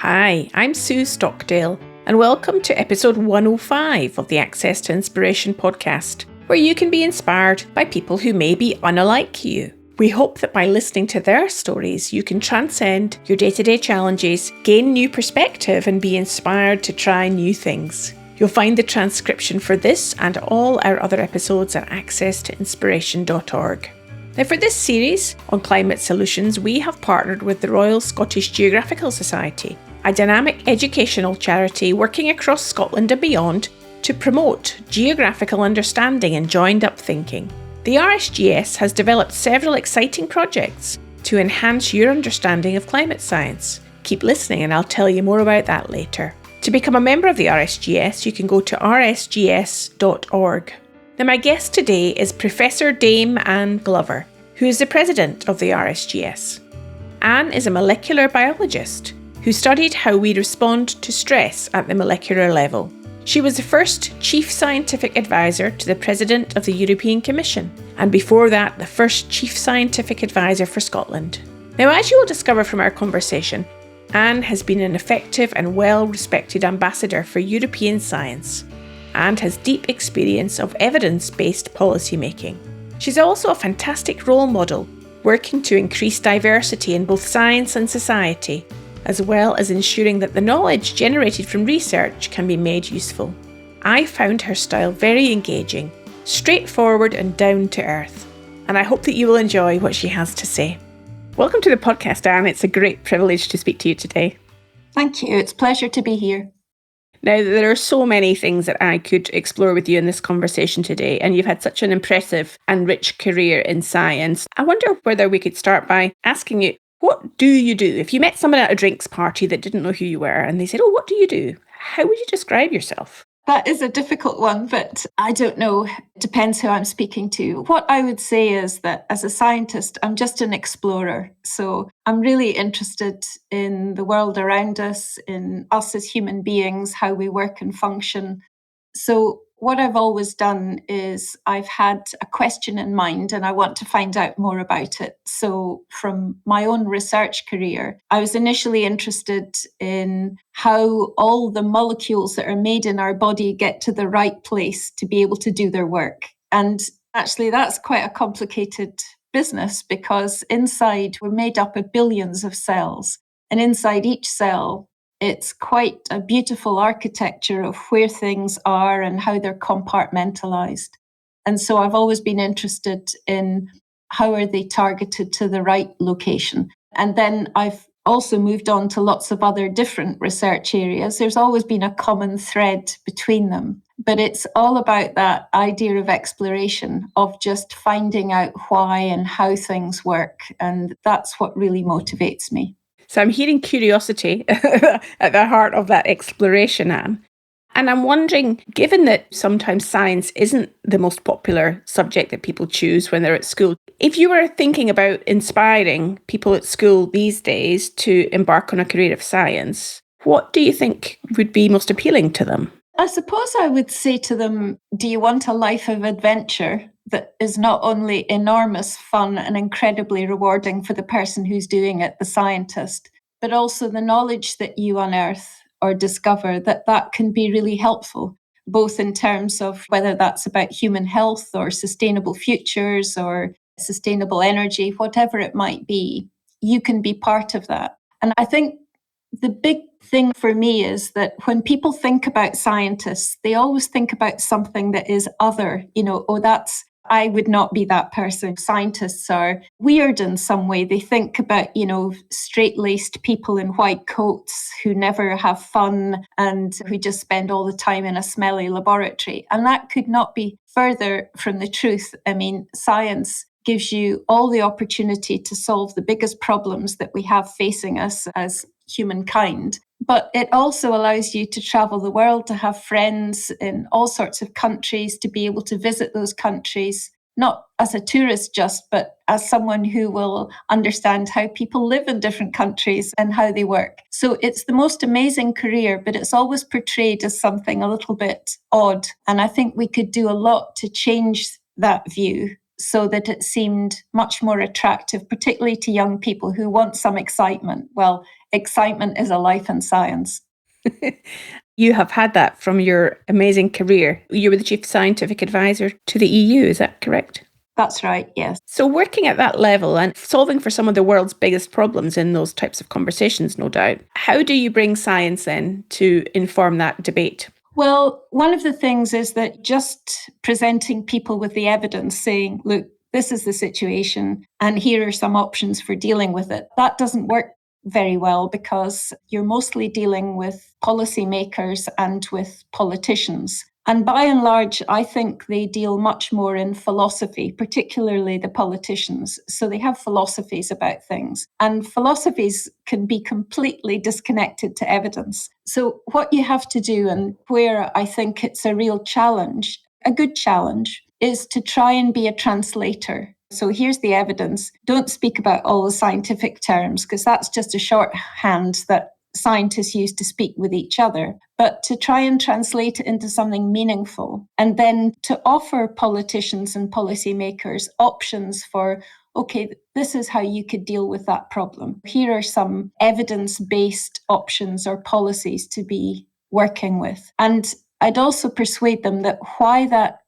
Hi, I'm Sue Stockdale, and welcome to episode 105 of the Access to Inspiration podcast, where you can be inspired by people who may be unlike you. We hope that by listening to their stories, you can transcend your day-to-day challenges, gain new perspective, and be inspired to try new things. You'll find the transcription for this and all our other episodes at accesstoinspiration.org. Now, for this series on climate solutions, we have partnered with the Royal Scottish Geographical Society, a dynamic educational charity working across Scotland and beyond to promote geographical understanding and joined-up thinking. The RSGS has developed several exciting projects to enhance your understanding of climate science. Keep listening and I'll tell you more about that later. To become a member of the RSGS, you can go to rsgs.org. Now, my guest today is Professor Dame Anne Glover, who is the president of the RSGS. Anne is a molecular biologist who studied how we respond to stress at the molecular level. She was the first chief scientific advisor to the president of the European Commission, and before that, the first chief scientific advisor for Scotland. Now, as you will discover from our conversation, Anne has been an effective and well-respected ambassador for European science, and has deep experience of evidence-based policymaking. She's also a fantastic role model, working to increase diversity in both science and society, as well as ensuring that the knowledge generated from research can be made useful. I found her style very engaging, straightforward and down to earth, and I hope that you will enjoy what she has to say. Welcome to the podcast, Anne. It's a great privilege to speak to you today. Thank you. It's a pleasure to be here. Now, there are so many things that I could explore with you in this conversation today, and you've had such an impressive and rich career in science. I wonder whether we could start by asking you, what do you do? If you met someone at a drinks party that didn't know who you were and they said, "Oh, what do you do?" How would you describe yourself? That is a difficult one, but I don't know. It depends who I'm speaking to. What I would say is that as a scientist, I'm just an explorer. So I'm really interested in the world around us, in us as human beings, how we work and function. So what I've always done is I've had a question in mind and I want to find out more about it. So from my own research career, I was initially interested in how all the molecules that are made in our body get to the right place to be able to do their work. And actually, that's quite a complicated business because inside we're made up of billions of cells. And inside each cell, it's quite a beautiful architecture of where things are and how they're compartmentalized. And so I've always been interested in how are they targeted to the right location. And then I've also moved on to lots of other different research areas. There's always been a common thread between them, but it's all about that idea of exploration, of just finding out why and how things work. And that's what really motivates me. So I'm hearing curiosity at the heart of that exploration, Anne. And I'm wondering, given that sometimes science isn't the most popular subject that people choose when they're at school, if you were thinking about inspiring people at school these days to embark on a career of science, what do you think would be most appealing to them? I suppose I would say to them, do you want a life of adventure that is not only enormous fun and incredibly rewarding for the person who's doing it, the scientist, but also the knowledge that you unearth or discover that can be really helpful, both in terms of whether that's about human health or sustainable futures or sustainable energy, whatever it might be, you can be part of that. And I think the big thing for me is that when people think about scientists, they always think about something that is other, I would not be that person. Scientists are weird in some way. They think about, straight-laced people in white coats who never have fun and who just spend all the time in a smelly laboratory. And that could not be further from the truth. I mean, science gives you all the opportunity to solve the biggest problems that we have facing us as humankind. But it also allows you to travel the world, to have friends in all sorts of countries, to be able to visit those countries, not as a tourist just, but as someone who will understand how people live in different countries and how they work. So it's the most amazing career, but it's always portrayed as something a little bit odd. And I think we could do a lot to change that view so that it seemed much more attractive, particularly to young people who want some excitement. Well, excitement is a life in science. You have had that from your amazing career. You were the chief scientific advisor to the EU, is that correct? That's right, yes. So working at that level and solving for some of the world's biggest problems in those types of conversations, no doubt, how do you bring science then to inform that debate? Well, one of the things is that just presenting people with the evidence, saying, look, this is the situation and here are some options for dealing with it, that doesn't work very well because you're mostly dealing with policymakers and with politicians. And by and large, I think they deal much more in philosophy, particularly the politicians. So they have philosophies about things, and philosophies can be completely disconnected to evidence. So what you have to do, and where I think it's a real challenge, a good challenge, is to try and be a translator. So here's the evidence. Don't speak about all the scientific terms because that's just a shorthand that scientists use to speak with each other, but to try and translate it into something meaningful and then to offer politicians and policymakers options for, okay, this is how you could deal with that problem. Here are some evidence-based options or policies to be working with. And I'd also persuade them that why that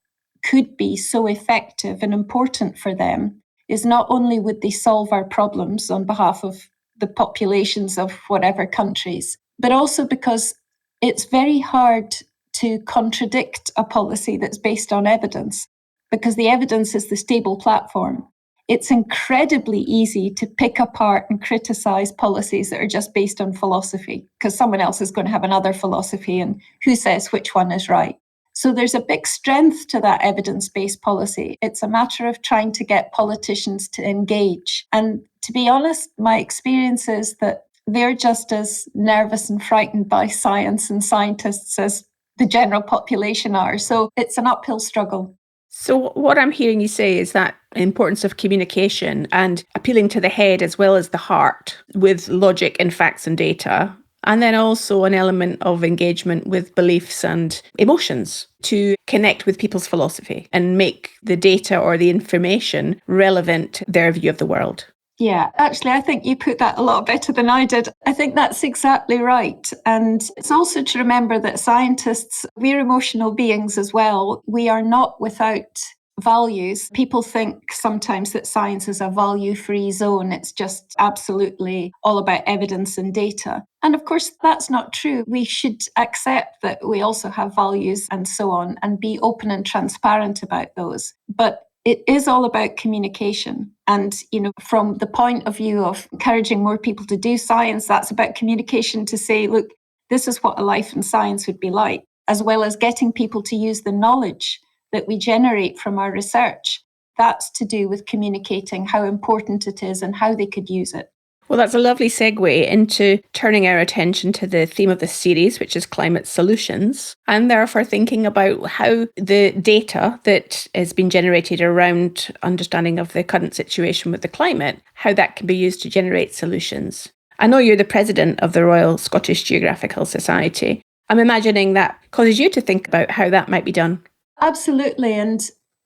could be so effective and important for them is not only would they solve our problems on behalf of the populations of whatever countries, but also because it's very hard to contradict a policy that's based on evidence, because the evidence is the stable platform. It's incredibly easy to pick apart and criticize policies that are just based on philosophy, because someone else is going to have another philosophy, and who says which one is right? So there's a big strength to that evidence-based policy. It's a matter of trying to get politicians to engage. And to be honest, my experience is that they're just as nervous and frightened by science and scientists as the general population are. So it's an uphill struggle. So what I'm hearing you say is that importance of communication and appealing to the head as well as the heart with logic and facts and data. And then also an element of engagement with beliefs and emotions to connect with people's philosophy and make the data or the information relevant to their view of the world. Yeah, actually, I think you put that a lot better than I did. I think that's exactly right. And it's also to remember that scientists, we're emotional beings as well. We are not without values. People think sometimes that science is a value-free zone. It's just absolutely all about evidence and data. And of course, that's not true. We should accept that we also have values and so on, and be open and transparent about those. But it is all about communication. And, from the point of view of encouraging more people to do science, that's about communication to say, look, this is what a life in science would be like, as well as getting people to use the knowledge that we generate from our research. That's to do with communicating how important it is and how they could use it. Well, that's a lovely segue into turning our attention to the theme of the series, which is climate solutions, and therefore thinking about how the data that has been generated around understanding of the current situation with the climate, how that can be used to generate solutions. I know you're the president of the Royal Scottish Geographical Society. I'm imagining that causes you to think about how that might be done. Absolutely. And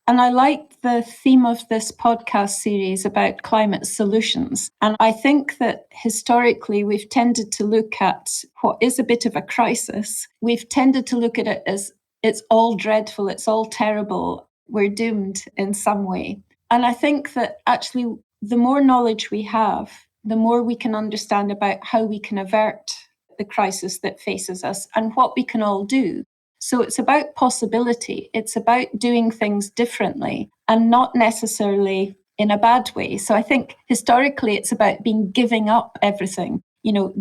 I like the theme of this podcast series about climate solutions. And I think that historically we've tended to look at what is a bit of a crisis. We've tended to look at it as it's all dreadful, it's all terrible, we're doomed in some way. And I think that actually the more knowledge we have, the more we can understand about how we can avert the crisis that faces us and what we can all do. So it's about possibility. It's about doing things differently and not necessarily in a bad way. So I think historically it's about giving up everything.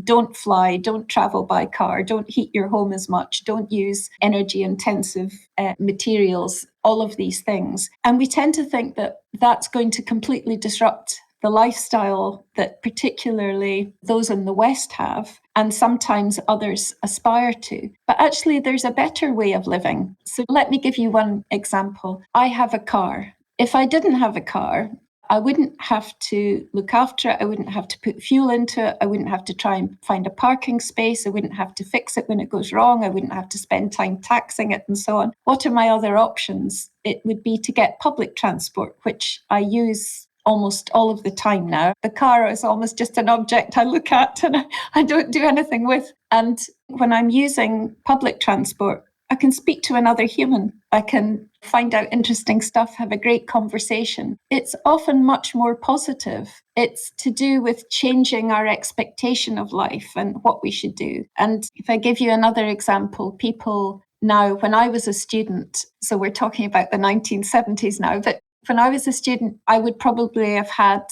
Don't fly, don't travel by car, don't heat your home as much, don't use energy intensive materials, all of these things. And we tend to think that that's going to completely disrupt the lifestyle that particularly those in the West have, and sometimes others aspire to. But actually, there's a better way of living. So let me give you one example. I have a car. If I didn't have a car, I wouldn't have to look after it. I wouldn't have to put fuel into it. I wouldn't have to try and find a parking space. I wouldn't have to fix it when it goes wrong. I wouldn't have to spend time taxing it and so on. What are my other options? It would be to get public transport, which I use almost all of the time now. The car is almost just an object I look at and I don't do anything with. And when I'm using public transport, I can speak to another human. I can find out interesting stuff, have a great conversation. It's often much more positive. It's to do with changing our expectation of life and what we should do. And if I give you another example, people now, when I was a student, so we're talking about the 1970s now, but when I was a student, I would probably have had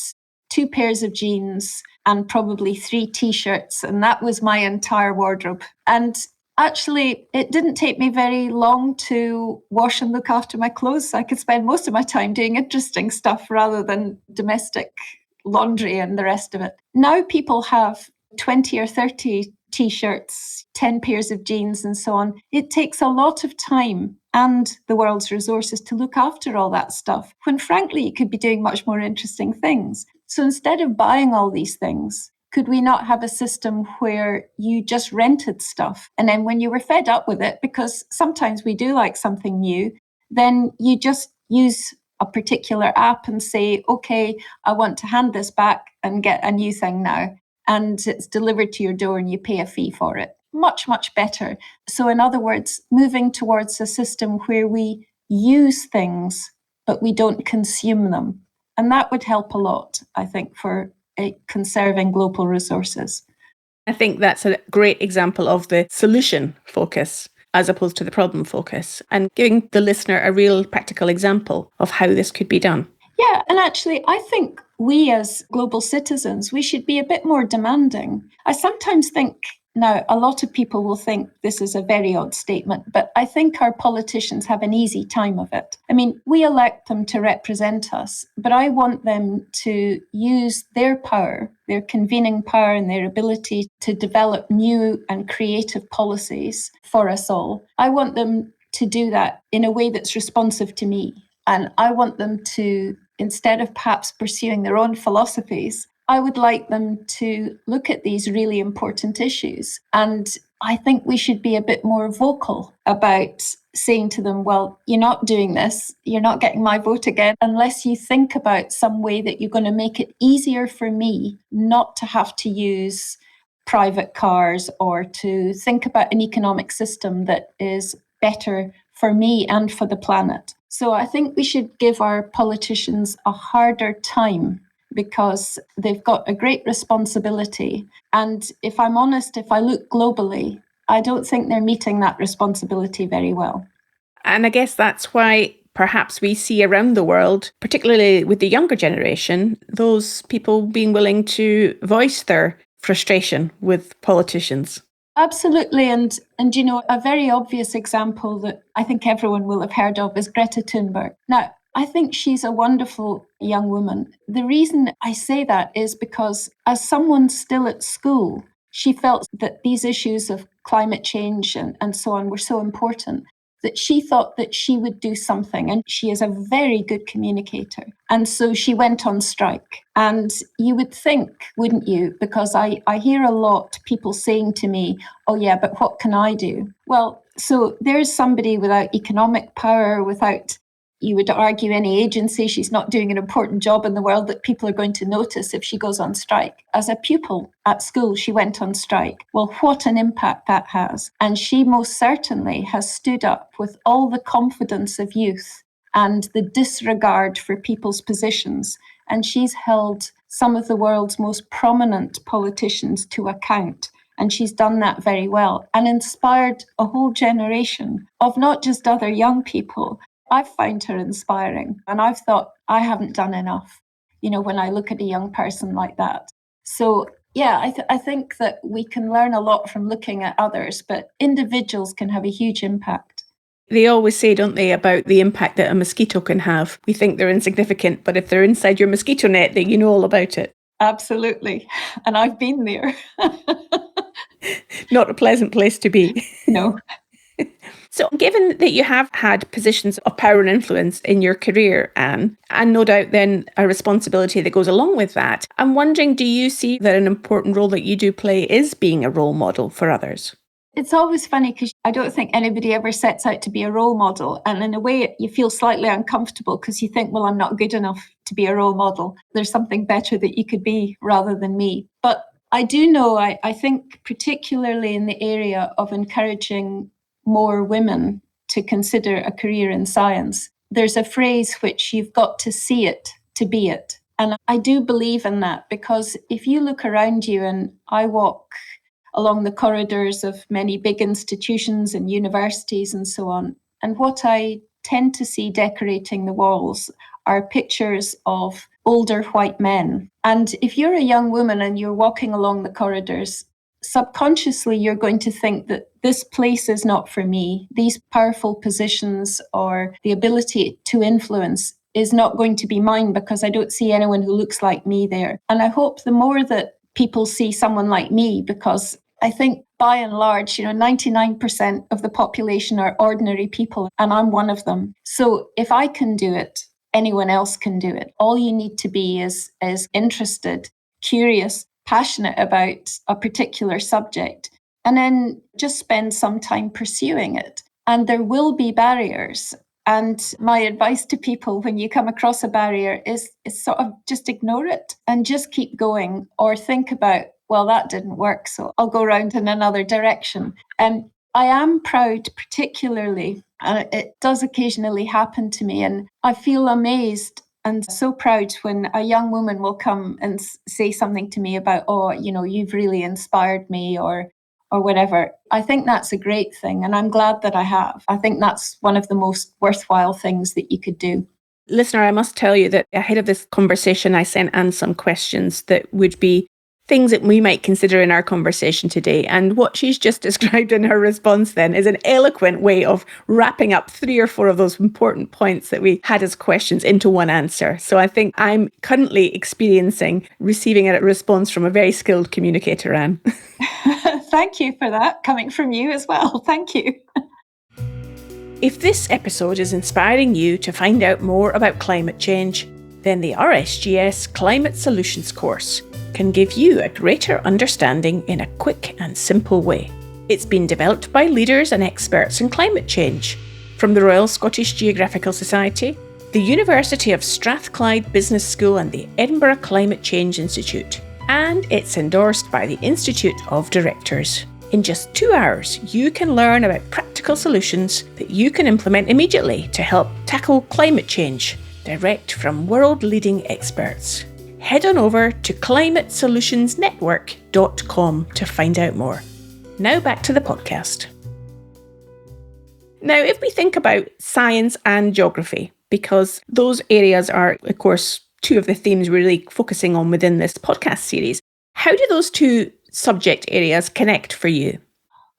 2 pairs of jeans and probably 3 t-shirts, and that was my entire wardrobe. And actually, it didn't take me very long to wash and look after my clothes. I could spend most of my time doing interesting stuff rather than domestic laundry and the rest of it. Now people have 20 or 30 t-shirts, 10 pairs of jeans and so on. It takes a lot of time and the world's resources to look after all that stuff, when frankly, you could be doing much more interesting things. So instead of buying all these things, could we not have a system where you just rented stuff? And then when you were fed up with it, because sometimes we do like something new, then you just use a particular app and say, okay, I want to hand this back and get a new thing now. And it's delivered to your door and you pay a fee for it. Much, much better. So in other words, moving towards a system where we use things, but we don't consume them. And that would help a lot, I think, for conserving global resources. I think that's a great example of the solution focus as opposed to the problem focus, and giving the listener a real practical example of how this could be done. Yeah, and actually, I think we as global citizens, we should be a bit more demanding. I sometimes think, now, a lot of people will think this is a very odd statement, but I think our politicians have an easy time of it. I mean, we elect them to represent us, but I want them to use their power, their convening power and their ability to develop new and creative policies for us all. I want them to do that in a way that's responsive to me. And I want them to, instead of perhaps pursuing their own philosophies, I would like them to look at these really important issues. And I think we should be a bit more vocal about saying to them, well, you're not doing this, you're not getting my vote again, unless you think about some way that you're going to make it easier for me not to have to use private cars, or to think about an economic system that is better for me and for the planet. So I think we should give our politicians a harder time, because they've got a great responsibility. And if I'm honest, if I look globally, I don't think they're meeting that responsibility very well. And I guess that's why perhaps we see around the world, particularly with the younger generation, those people being willing to voice their frustration with politicians. Absolutely. And you know, a very obvious example that I think everyone will have heard of is Greta Thunberg. Now, I think she's a wonderful young woman. The reason I say that is because as someone still at school, she felt that these issues of climate change and so on were so important that she thought that she would do something. And she is a very good communicator. And so she went on strike. And you would think, wouldn't you? Because I hear a lot people saying to me, oh yeah, but what can I do? Well, so there's somebody without economic power, without, you would argue, any agency. She's not doing an important job in the world that people are going to notice if she goes on strike. As a pupil at school, she went on strike. Well, what an impact that has. And she most certainly has stood up with all the confidence of youth and the disregard for people's positions. And she's held some of the world's most prominent politicians to account. And she's done that very well and inspired a whole generation of not just other young people. I've found her inspiring, and I've thought I haven't done enough, you know, when I look at a young person like that. So, yeah, I think that we can learn a lot from looking at others, but individuals can have a huge impact. They always say, don't they, about the impact that a mosquito can have. We think they're insignificant, but if they're inside your mosquito net, then you know all about it. Absolutely. And I've been there. Not a pleasant place to be. No. So given that you have had positions of power and influence in your career, Anne, and no doubt then a responsibility that goes along with that, I'm wondering, do you see that an important role that you do play is being a role model for others? It's always funny because I don't think anybody ever sets out to be a role model. And in a way, you feel slightly uncomfortable because you think, well, I'm not good enough to be a role model. There's something better that you could be rather than me. But I do know, I think particularly in the area of encouraging more women to consider a career in science, there's a phrase which you've got to see it to be it. And I do believe in that, because if you look around you, and I walk along the corridors of many big institutions and universities and so on, and what I tend to see decorating the walls are pictures of older white men. And if you're a young woman and you're walking along the corridors, subconsciously you're going to think that this place is not for me. These powerful positions or the ability to influence is not going to be mine, because I don't see anyone who looks like me there. And I hope the more that people see someone like me, because I think by and large, 99% of the population are ordinary people, and I'm one of them. So if I can do it, anyone else can do it. All you need to be is interested, curious, passionate about a particular subject, and then just spend some time pursuing it. And there will be barriers. And my advice to people when you come across a barrier is sort of just ignore it and just keep going, or think about, well, that didn't work, so I'll go around in another direction. And I am proud, particularly, and it does occasionally happen to me, and I feel amazed and so proud when a young woman will come and say something to me about, oh, you've really inspired me, or whatever. I think that's a great thing, and I'm glad that I have. I think that's one of the most worthwhile things that you could do. Listener, I must tell you that ahead of this conversation, I sent Anne some questions that would be things that we might consider in our conversation today. And what she's just described in her response then is an eloquent way of wrapping up 3 or 4 of those important points that we had as questions into one answer. So I think I'm currently receiving a response from a very skilled communicator, Anne. Thank you for that, coming from you as well. Thank you. If this episode is inspiring you to find out more about climate change, then the RSGS Climate Solutions course can give you a greater understanding in a quick and simple way. It's been developed by leaders and experts in climate change from the Royal Scottish Geographical Society, the University of Strathclyde Business School and the Edinburgh Climate Change Institute, and it's endorsed by the Institute of Directors. In just 2 hours, you can learn about practical solutions that you can implement immediately to help tackle climate change, direct from world-leading experts. Head on over to climatesolutionsnetwork.com to find out more. Now back to the podcast. Now, if we think about science and geography, because those areas are, of course, 2 of the themes we're really focusing on within this podcast series, how do those 2 subject areas connect for you?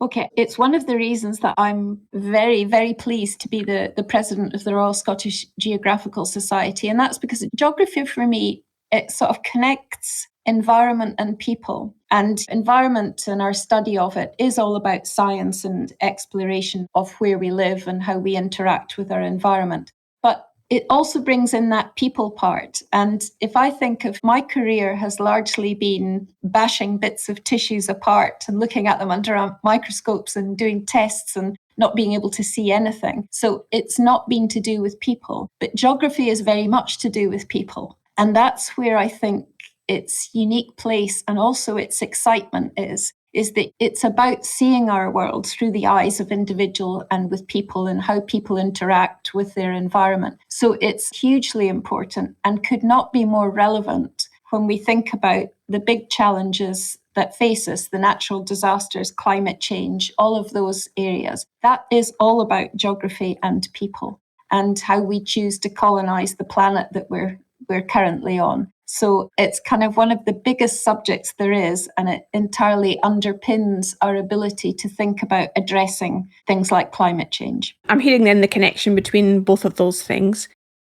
Okay, it's one of the reasons that I'm very, very pleased to be the president of the Royal Scottish Geographical Society. And that's because geography for me, it sort of connects environment and people. And environment and our study of it is all about science and exploration of where we live and how we interact with our environment. But it also brings in that people part. And if I think of my career has largely been bashing bits of tissues apart and looking at them under microscopes and doing tests and not being able to see anything. So it's not been to do with people, but geography is very much to do with people. And that's where I think its unique place and also its excitement is that it's about seeing our world through the eyes of individual and with people and how people interact with their environment. So it's hugely important and could not be more relevant when we think about the big challenges that face us, the natural disasters, climate change, all of those areas. That is all about geography and people and how we choose to colonize the planet that we're currently on. So it's kind of one of the biggest subjects there is, and it entirely underpins our ability to think about addressing things like climate change. I'm hearing then the connection between both of those things.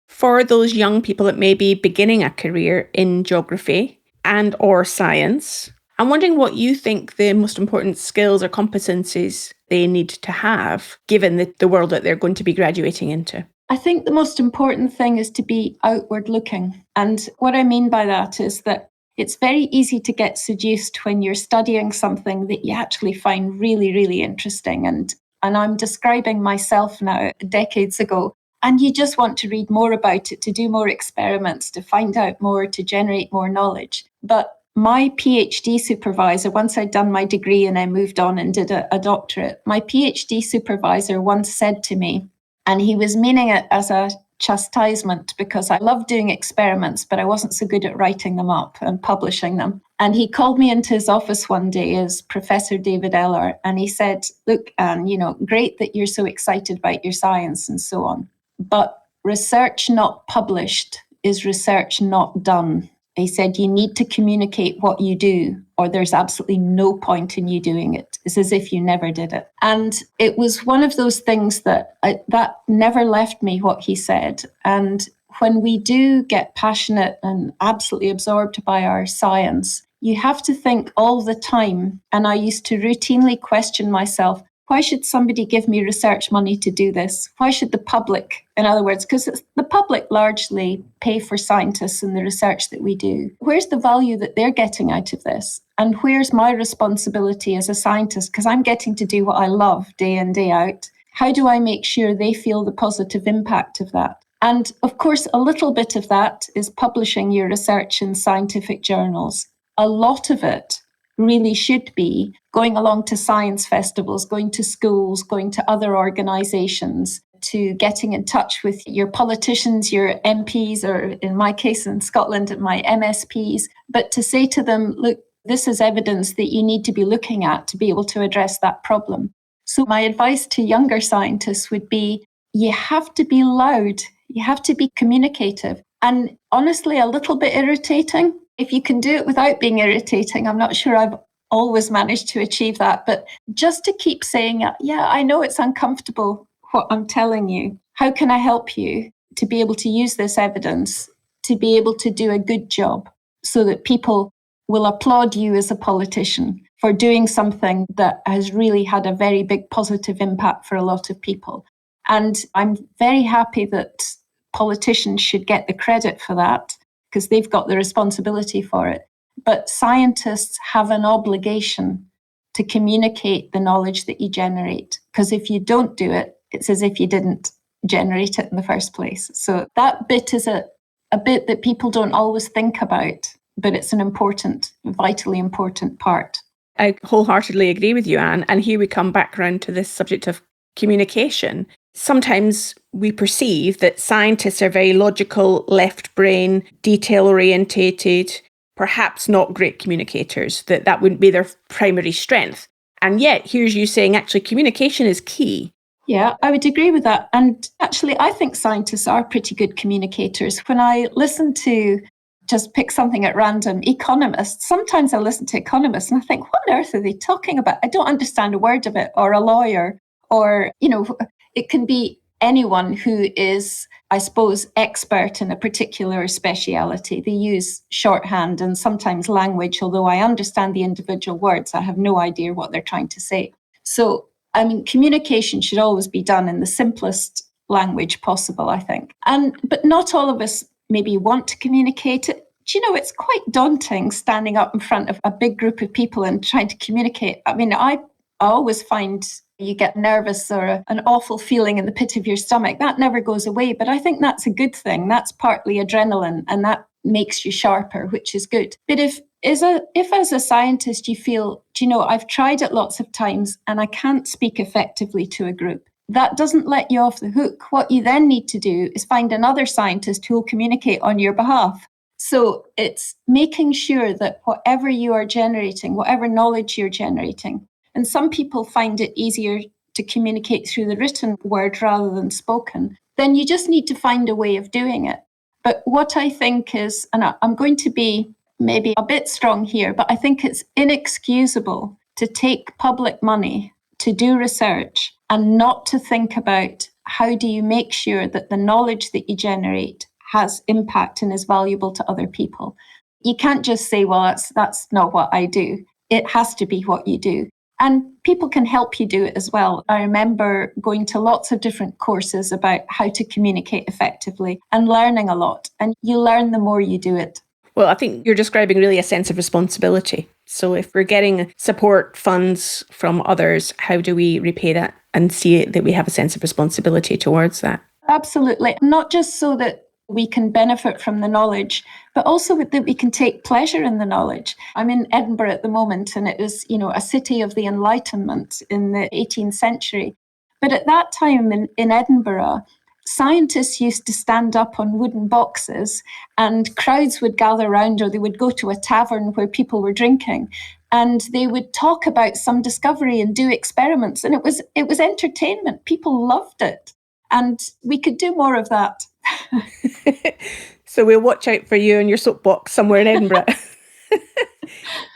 For those young people that may be beginning a career in geography and or science, I'm wondering what you think the most important skills or competencies they need to have, given the world that they're going to be graduating into. I think the most important thing is to be outward looking. And what I mean by that is that it's very easy to get seduced when you're studying something that you actually find really, really interesting. And I'm describing myself now decades ago. And you just want to read more about it, to do more experiments, to find out more, to generate more knowledge. But my PhD supervisor, once I'd done my degree and I moved on and did a doctorate, my PhD supervisor once said to me, and he was meaning it as a chastisement because I loved doing experiments, but I wasn't so good at writing them up and publishing them. And he called me into his office one day as Professor David Eller, and he said, look, Anne, great that you're so excited about your science and so on, but research not published is research not done. He said, you need to communicate what you do, or there's absolutely no point in you doing it. It's as if you never did it. And it was one of those things that never left me, what he said. And when we do get passionate and absolutely absorbed by our science, you have to think all the time. And I used to routinely question myself, why should somebody give me research money to do this? Why should the public, in other words, because the public largely pay for scientists and the research that we do. Where's the value that they're getting out of this? And where's my responsibility as a scientist? Because I'm getting to do what I love day in, day out. How do I make sure they feel the positive impact of that? And of course, a little bit of that is publishing your research in scientific journals. A lot of it really should be going along to science festivals, going to schools, going to other organisations, to getting in touch with your politicians, your MPs, or in my case in Scotland, my MSPs, but to say to them, look, this is evidence that you need to be looking at to be able to address that problem. So my advice to younger scientists would be, you have to be loud, you have to be communicative, and honestly, a little bit irritating. If you can do it without being irritating, I'm not sure I've always managed to achieve that, but just to keep saying, yeah, I know it's uncomfortable what I'm telling you. How can I help you to be able to use this evidence, to be able to do a good job so that people will applaud you as a politician for doing something that has really had a very big positive impact for a lot of people. And I'm very happy that politicians should get the credit for that, because they've got the responsibility for it. But scientists have an obligation to communicate the knowledge that you generate, because if you don't do it, it's as if you didn't generate it in the first place. So that bit is a bit that people don't always think about, but it's an important, vitally important part. I wholeheartedly agree with you, Anne. And here we come back around to this subject of communication. Sometimes we perceive that scientists are very logical, left brain, detail orientated, perhaps not great communicators, that wouldn't be their primary strength. And yet, here's you saying actually communication is key. Yeah, I would agree with that. And actually, I think scientists are pretty good communicators. When I listen to, just pick something at random, economists, sometimes I listen to economists and I think, what on earth are they talking about? I don't understand a word of it. Or a lawyer, or, it can be anyone who is, I suppose, expert in a particular speciality. They use shorthand and sometimes language, although I understand the individual words, I have no idea what they're trying to say. So, communication should always be done in the simplest language possible, I think. But not all of us maybe want to communicate it. It's quite daunting standing up in front of a big group of people and trying to communicate. I always find you get nervous or an awful feeling in the pit of your stomach. That never goes away, but I think that's a good thing. That's partly adrenaline, and that makes you sharper, which is good. But if as a scientist you feel, I've tried it lots of times and I can't speak effectively to a group, that doesn't let you off the hook. What you then need to do is find another scientist who will communicate on your behalf. So it's making sure that whatever you are generating, whatever knowledge you're generating, and some people find it easier to communicate through the written word rather than spoken, then you just need to find a way of doing it. But what I think is, and I'm going to be maybe a bit strong here, but I think it's inexcusable to take public money to do research and not to think about how do you make sure that the knowledge that you generate has impact and is valuable to other people. You can't just say, well, that's not what I do. It has to be what you do. And people can help you do it as well. I remember going to lots of different courses about how to communicate effectively and learning a lot. And you learn the more you do it. Well, I think you're describing really a sense of responsibility. So if we're getting support funds from others, how do we repay that and see that we have a sense of responsibility towards that? Absolutely. Not just so that we can benefit from the knowledge, but also that we can take pleasure in the knowledge. I'm in Edinburgh at the moment, and it was, a city of the Enlightenment in the 18th century. But at that time in Edinburgh, scientists used to stand up on wooden boxes and crowds would gather around, or they would go to a tavern where people were drinking, and they would talk about some discovery and do experiments. And it was entertainment. People loved it. And we could do more of that. So we'll watch out for you and your soapbox somewhere in Edinburgh.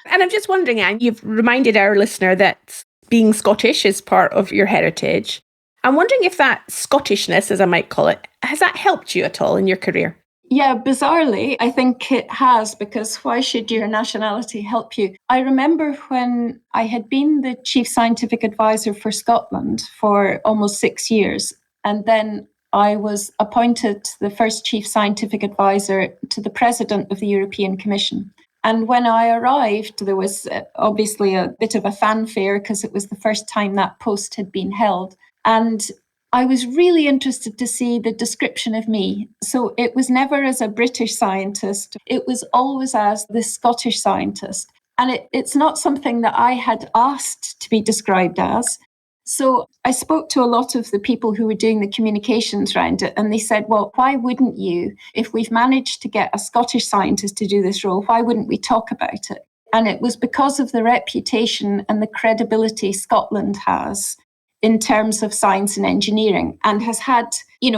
And I'm just wondering, Anne, you've reminded our listener that being Scottish is part of your heritage. I'm wondering if that Scottishness, as I might call it, has that helped you at all in your career? Yeah, bizarrely, I think it has, because why should your nationality help you? I remember when I had been the Chief Scientific Advisor for Scotland for almost 6 years, and then I was appointed the first Chief Scientific Advisor to the President of the European Commission. And when I arrived, there was obviously a bit of a fanfare because it was the first time that post had been held. And I was really interested to see the description of me. So it was never as a British scientist, it was always as the Scottish scientist. And it's not something that I had asked to be described as. So I spoke to a lot of the people who were doing the communications around it, and they said, well, why wouldn't you? If we've managed to get a Scottish scientist to do this role, why wouldn't we talk about it? And it was because of the reputation and the credibility Scotland has in terms of science and engineering, and has had,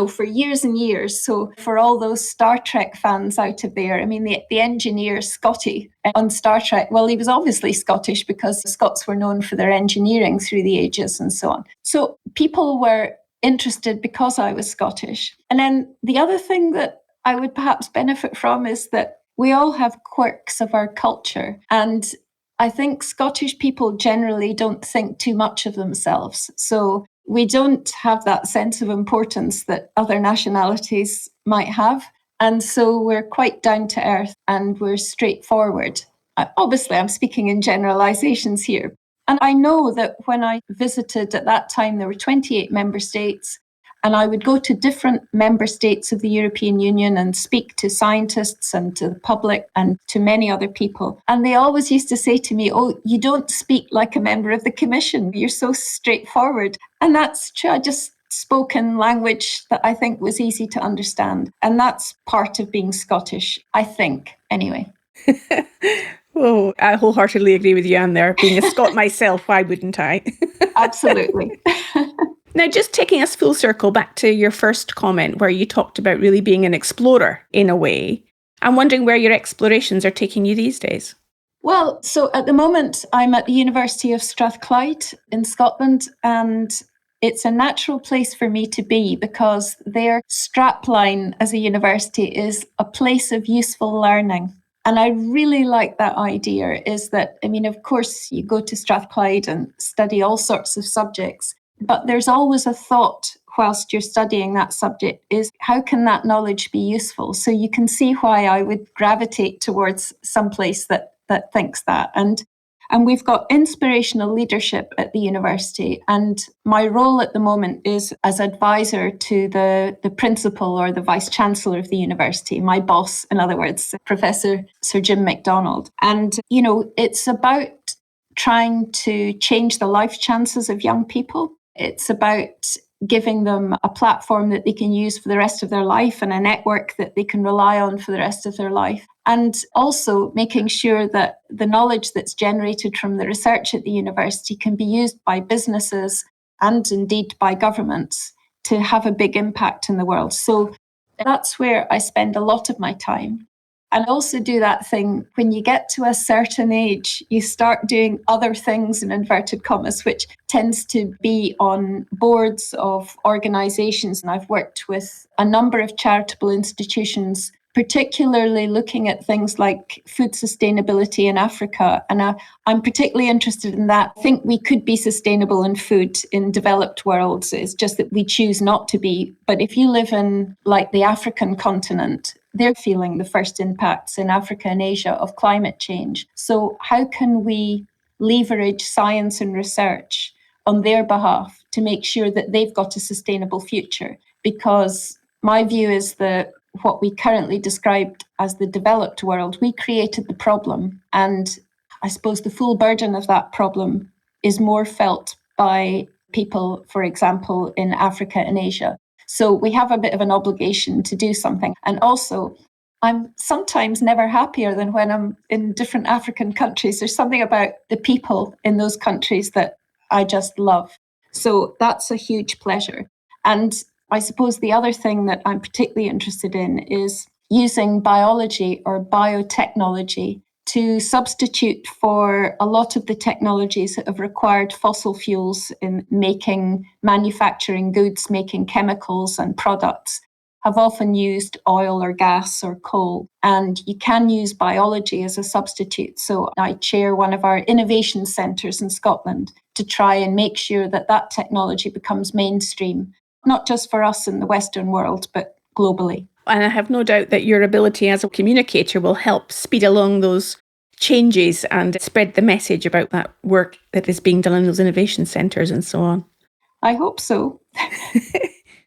for years and years. So for all those Star Trek fans out of there, I mean, the engineer Scotty on Star Trek, well, he was obviously Scottish because Scots were known for their engineering through the ages and so on. So people were interested because I was Scottish. And then the other thing that I would perhaps benefit from is that we all have quirks of our culture, and I think Scottish people generally don't think too much of themselves. So we don't have that sense of importance that other nationalities might have. And so we're quite down to earth and we're straightforward. Obviously, I'm speaking in generalizations here. And I know that when I visited at that time, there were 28 member states. And I would go to different member states of the European Union and speak to scientists and to the public and to many other people. And they always used to say to me, oh, you don't speak like a member of the Commission. You're so straightforward. And that's true. I just spoke in language that I think was easy to understand. And that's part of being Scottish, I think, anyway. Oh, I wholeheartedly agree with you, Anne, there. Being a Scot myself, why wouldn't I? Absolutely. Now, just taking us full circle back to your first comment where you talked about really being an explorer in a way, I'm wondering where your explorations are taking you these days. Well, so at the moment, I'm at the University of Strathclyde in Scotland, and it's a natural place for me to be because their strapline as a university is a place of useful learning. And I really like that idea, is that, of course, you go to Strathclyde and study all sorts of subjects, but there's always a thought whilst you're studying that subject is how can that knowledge be useful? So you can see why I would gravitate towards some place that thinks that. And we've got inspirational leadership at the university. And my role at the moment is as advisor to the principal or the vice chancellor of the university, my boss, in other words, Professor Sir Jim MacDonald. And, it's about trying to change the life chances of young people. It's about giving them a platform that they can use for the rest of their life and a network that they can rely on for the rest of their life. And also making sure that the knowledge that's generated from the research at the university can be used by businesses and indeed by governments to have a big impact in the world. So that's where I spend a lot of my time. And also do that thing, when you get to a certain age, you start doing other things in inverted commas, which tends to be on boards of organisations. And I've worked with a number of charitable institutions, particularly looking at things like food sustainability in Africa. And I'm particularly interested in that. I think we could be sustainable in food in developed worlds. It's just that we choose not to be. But if you live in like the African continent, they're feeling the first impacts in Africa and Asia of climate change. So how can we leverage science and research on their behalf to make sure that they've got a sustainable future. Because my view is that what we currently described as the developed world, we created the problem. And I suppose the full burden of that problem is more felt by people, for example, in Africa and Asia. So we have a bit of an obligation to do something. And also, I'm sometimes never happier than when I'm in different African countries. There's something about the people in those countries that I just love. So that's a huge pleasure. And I suppose the other thing that I'm particularly interested in is using biology or biotechnology to substitute for a lot of the technologies that have required fossil fuels in manufacturing goods, making chemicals and products, have often used oil or gas or coal. And you can use biology as a substitute. So I chair one of our innovation centres in Scotland to try and make sure that that technology becomes mainstream, not just for us in the Western world, but globally. And I have no doubt that your ability as a communicator will help speed along those changes and spread the message about that work that is being done in those innovation centres and so on. I hope so.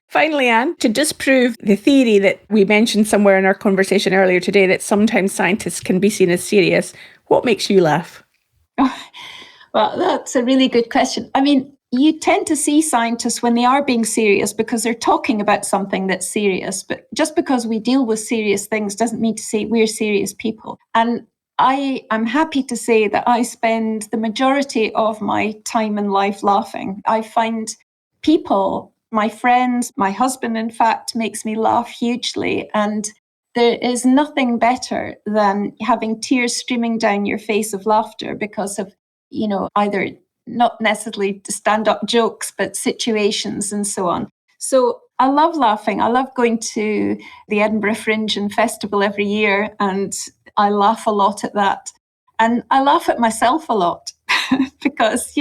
Finally, Anne, to disprove the theory that we mentioned somewhere in our conversation earlier today that sometimes scientists can be seen as serious, what makes you laugh? Well, that's a really good question. I mean, you tend to see scientists when they are being serious because they're talking about something that's serious. But just because we deal with serious things doesn't mean to say we're serious people. And I am happy to say that I spend the majority of my time in life laughing. I find people, my friends, my husband, in fact, makes me laugh hugely. And there is nothing better than having tears streaming down your face of laughter because of, either not necessarily stand-up jokes, but situations and so on. So I love laughing. I love going to the Edinburgh Fringe and Festival every year, and I laugh a lot at that. And I laugh at myself a lot because,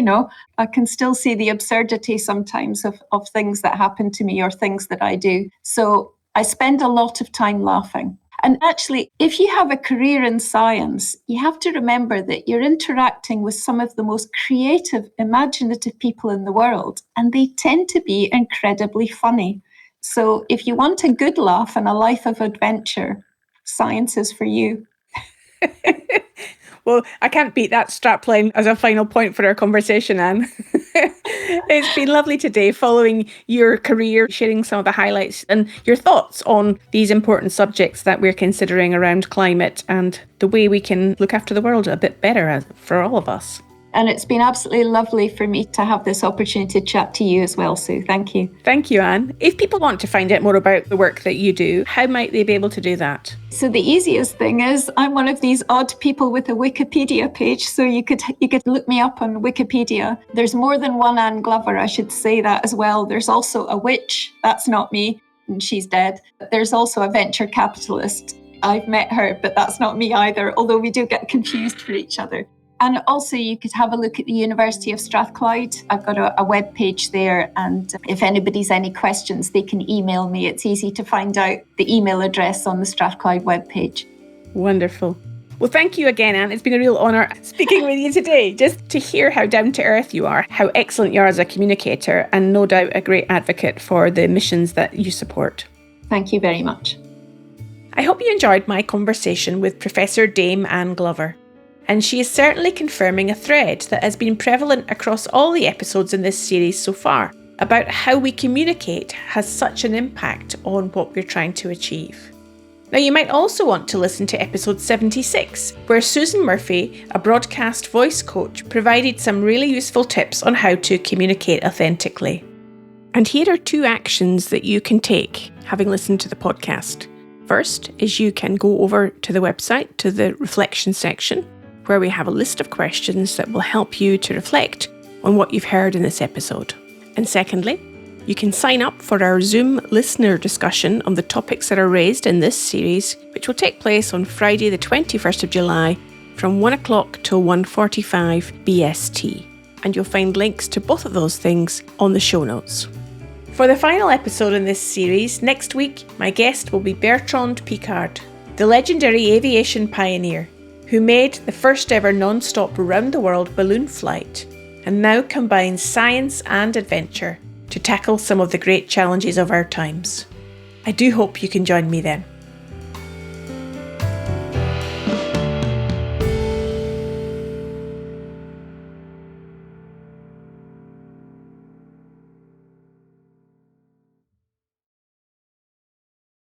I can still see the absurdity sometimes of things that happen to me or things that I do. So I spend a lot of time laughing. And actually, if you have a career in science, you have to remember that you're interacting with some of the most creative, imaginative people in the world, and they tend to be incredibly funny. So if you want a good laugh and a life of adventure, science is for you. Well, I can't beat that strapline as a final point for our conversation, Anne. It's been lovely today following your career, sharing some of the highlights and your thoughts on these important subjects that we're considering around climate and the way we can look after the world a bit better for all of us. And it's been absolutely lovely for me to have this opportunity to chat to you as well, Sue. Thank you. Thank you, Anne. If people want to find out more about the work that you do, how might they be able to do that? So the easiest thing is I'm one of these odd people with a Wikipedia page. So you could look me up on Wikipedia. There's more than one Anne Glover, I should say that as well. There's also a witch. That's not me, and she's dead. There's also a venture capitalist. I've met her, but that's not me either, although we do get confused for each other. And also you could have a look at the University of Strathclyde. I've got a web page there, and if anybody's any questions, they can email me. It's easy to find out the email address on the Strathclyde webpage. Wonderful. Well, thank you again, Anne. It's been a real honour speaking with you today, just to hear how down to earth you are, how excellent you are as a communicator, and no doubt a great advocate for the missions that you support. Thank you very much. I hope you enjoyed my conversation with Professor Dame Anne Glover. And she is certainly confirming a thread that has been prevalent across all the episodes in this series so far, about how we communicate has such an impact on what we're trying to achieve. Now, you might also want to listen to episode 76, where Susan Murphy, a broadcast voice coach, provided some really useful tips on how to communicate authentically. And here are 2 actions that you can take, having listened to the podcast. First is you can go over to the website, to the reflection section, where we have a list of questions that will help you to reflect on what you've heard in this episode. And secondly, you can sign up for our Zoom listener discussion on the topics that are raised in this series, which will take place on Friday the 21st of July from 1 o'clock till 1:45 BST. And you'll find links to both of those things on the show notes. For the final episode in this series, next week, my guest will be Bertrand Piccard, the legendary aviation pioneer who made the first ever non-stop round-the-world balloon flight and now combines science and adventure to tackle some of the great challenges of our times. I do hope you can join me then.